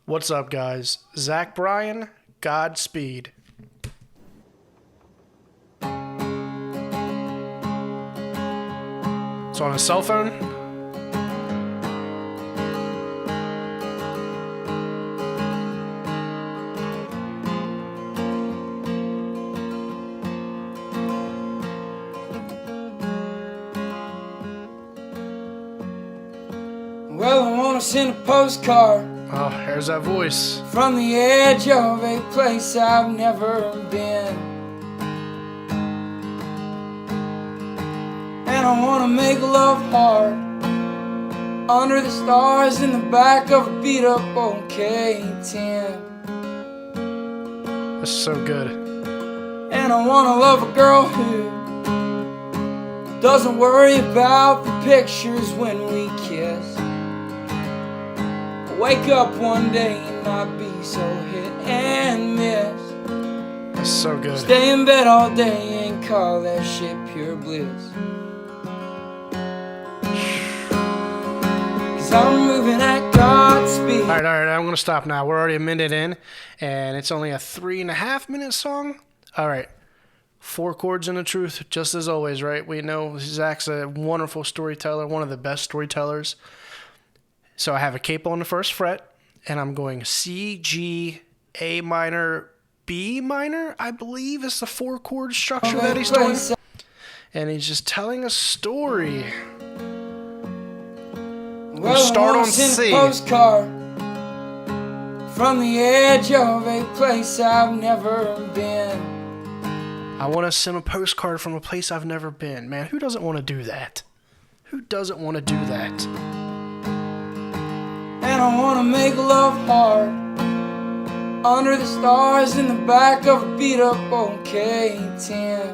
What's up, guys? ZACH BRYAN, Godspeed. It's on his cell phone. Well, I wanna send a postcard Oh, here's that voice. from the edge of a place I've never been. And I wanna make love hard under the stars in the back of a beat up old K10. That's so good. And I wanna love a girl who doesn't worry about the pictures when we kiss. Wake up one day and not be so hit and miss. That's so good. Stay in bed all day and call that shit pure bliss. 'Cause I'm moving at Godspeed. All right, I'm going to stop now. We're already a minute in, and it's only a 3.5-minute song. All right. 4 chords and the truth, just as always, right? We know Zach's a wonderful storyteller, one of the best storytellers. So I have a capo on the first fret, and I'm going C, G, A minor, B minor, I believe is the 4-chord structure that he's doing. And he's just telling a story. Well, start I on send C. a postcard from the edge of a place I've never been. I want to send a postcard from a place I've never been. Man, who doesn't want to do that? Who doesn't want to do that? And I wanna make love hard under the stars in the back of a beat up old K10.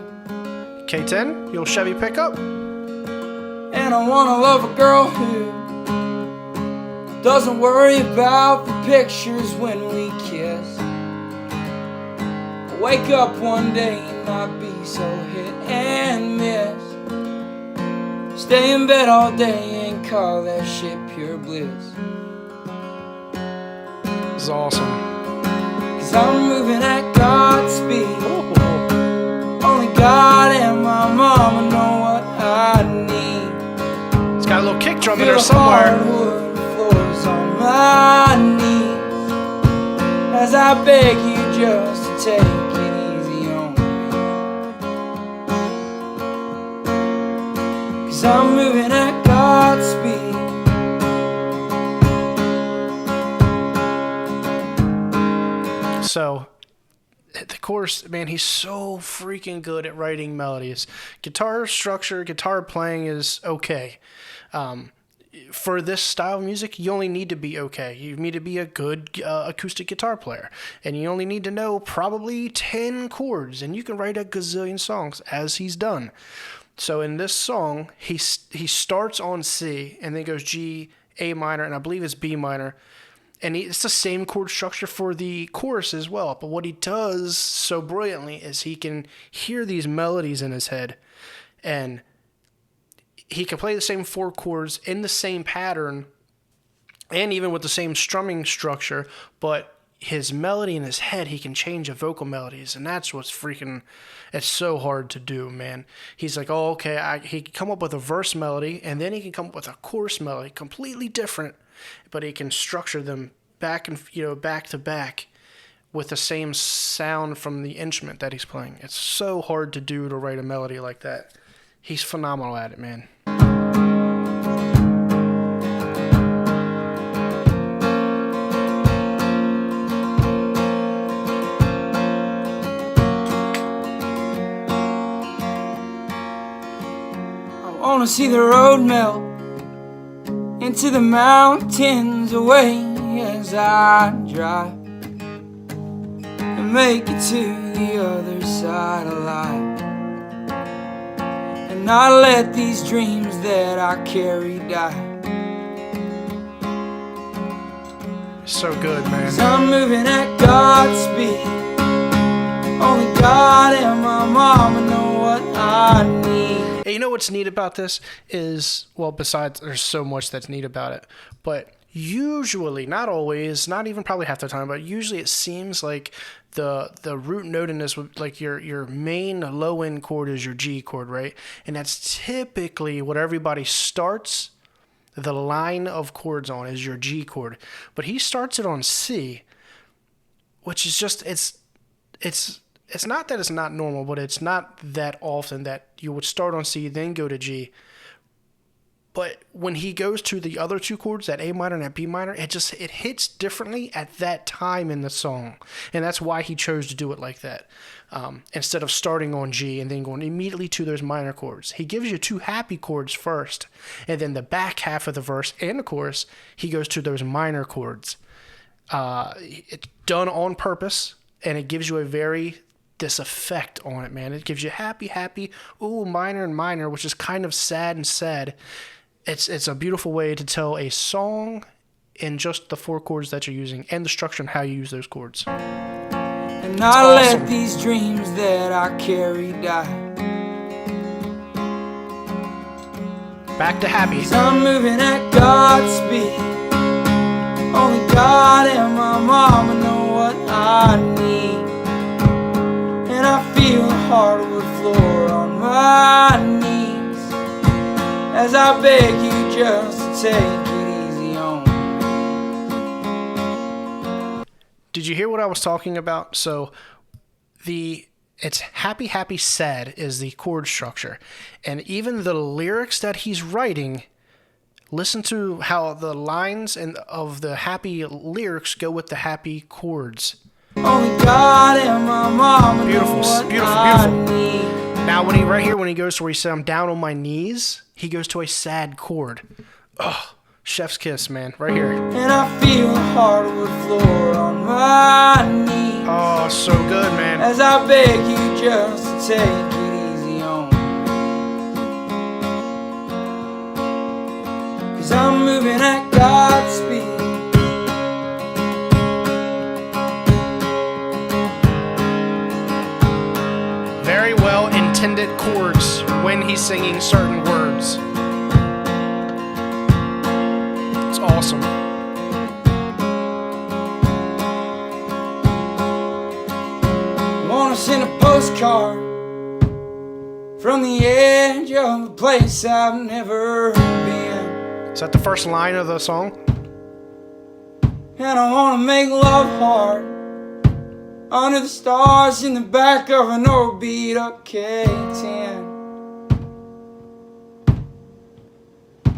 K10, your Chevy pickup. And I wanna love a girl who doesn't worry about the pictures when we kiss. Wake up one day and not be so hit and miss. Stay in bed all day and call that shit pure bliss. This is awesome. 'Cause I'm moving at Godspeed. Only God and my mama know what I need. It's got a little kick drum in Feel there the somewhere. hardwood floors on my knees as I beg you just to take it easy on me. 'Cause I'm moving at Godspeed. So, the chorus, man, he's so freaking good at writing melodies. Guitar structure, guitar playing is okay. For this style of music, you only need to be okay. You need to be a good acoustic guitar player. And you only need to know probably 10 chords. And you can write a gazillion songs, as he's done. So in this song, he starts on C, and then goes G, A minor, and I believe it's B minor. And it's the same chord structure for the chorus as well. But what he does so brilliantly is he can hear these melodies in his head. And he can play the same 4 chords in the same pattern and even with the same strumming structure. But his melody in his head, he can change the vocal melodies. And that's what's freaking, it's so hard to do, man. He's like, oh, okay, he can come up with a verse melody. And then he can come up with a chorus melody, completely different. But he can structure them back and back to back with the same sound from the instrument that he's playing. It's so hard to do, to write a melody like that. He's phenomenal at it, man. I wanna see the road melt into the mountains away as I drive and make it to the other side alive, and not let these dreams that I carry die. So good, man. 'Cause I'm moving at Godspeed. Only God and my mama know what I need. And you know what's neat about this is, well, besides there's so much that's neat about it, but usually, not always, not even probably half the time, but usually it seems like the root note in this, like your main low end chord is your G chord, right? And that's typically what everybody starts the line of chords on, is your G chord. But he starts it on C, which is just, it's not that it's not normal, but it's not that often that you would start on C, then go to G. But when he goes to the other two chords, that A minor and that B minor, it hits differently at that time in the song. And that's why he chose to do it like that. Instead of starting on G and then going immediately to those minor chords. He gives you two happy chords first. And then the back half of the verse and the chorus, he goes to those minor chords. It's done on purpose, and it gives you this effect on it, man. It gives you happy, happy, ooh, minor and minor, which is kind of sad and sad. It's a beautiful way to tell a song in just the four chords that you're using and the structure and how you use those chords. And I let these dreams that I carry die. Back to happy. 'Cause I'm moving at Godspeed. Only God and my mama know what I need. And I feel the hardwood floor on my knees as I beg you just to take it easy on me. Did you hear what I was talking about? So it's happy, happy, sad is the chord structure. And even the lyrics that he's writing, listen to how the lines of the happy lyrics go with the happy chords. Only God and my mama beautiful, know what beautiful, I beautiful. need. Now, when he goes to where he said, I'm down on my knees, he goes to a sad chord. Oh, chef's kiss, man, right here. And I feel the hardwood floor on my knees. Oh, so good, man. As I beg you just to take it easy on me. 'Cause I'm moving at Godspeed. Very well intended chords when he's singing certain words. It's awesome. I wanna send a postcard from the edge of a place I've never been. Is that the first line of the song? And I wanna make love hard under the stars in the back of an old beat up K10.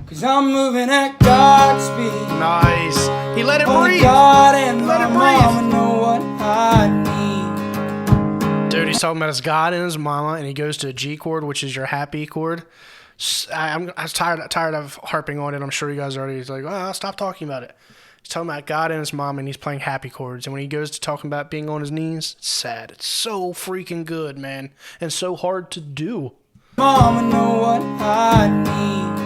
'Cause I'm moving at Godspeed. Nice. He let it Only breathe. God and Let my it mama breathe. know what I need. Dude, he's talking about his God and his mama, and he goes to a G chord, which is your happy chord. I was tired of harping on it. I'm sure you guys already like, oh, stop talking about it. He's talking about God and his mom, and he's playing happy chords. And when he goes to talking about being on his knees, it's sad. It's so freaking good, man, and so hard to do. Mama know what I need.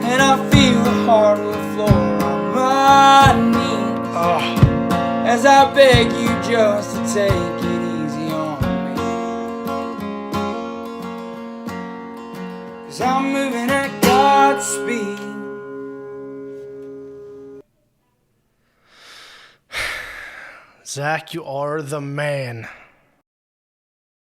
And I feel the hardwood floor on my knees. Oh, As I beg you just to take it easy on me. 'Cause I'm moving at Godspeed. Zach, you are the man.